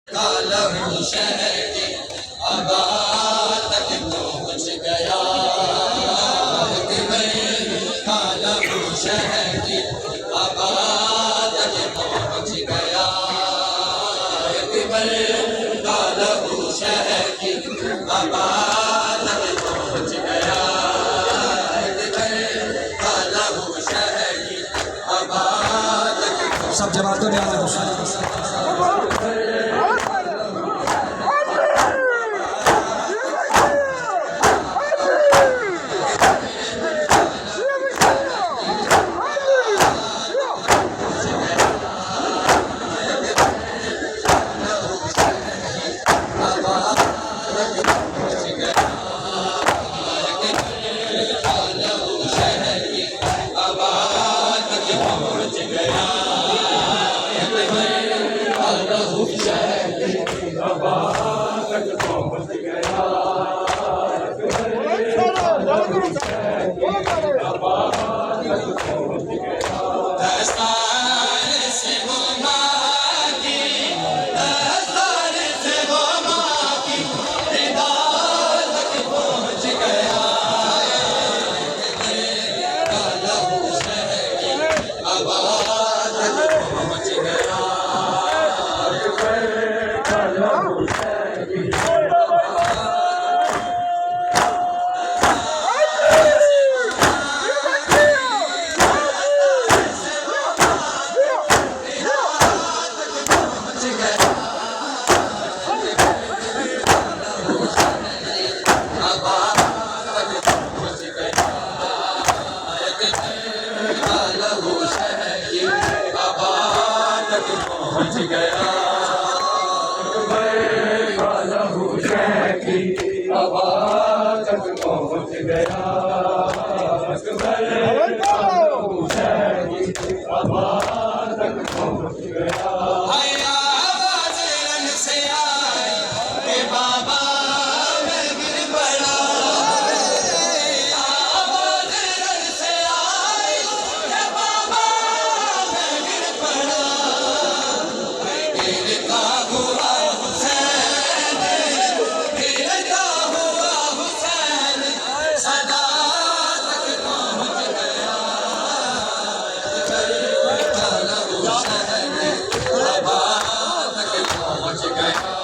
कालहू शहर की आबाद तक पहुँच गया। कालहू शहर की आबाद तक पहुँच गया। कालहू शहर की आबाद तक पहुँच गया। कालहू शहर की आबाद तक सब जवाब तो पहुँच गया। कालहू शहर की आबाद तक पहुँच गया। कालहू शहर की आबाद तक पहुँच गया। आवाज़ रन से आई के बाबा मैं गिर पड़ा। आवाज़ रन से आई के बाबा मैं गिर पड़ा। गिरता हुआ हुसैन, गिरता हुआ हुसैन सदा तक पहुँच गया। कालहू शहर की आबाद तक पहुँच गया।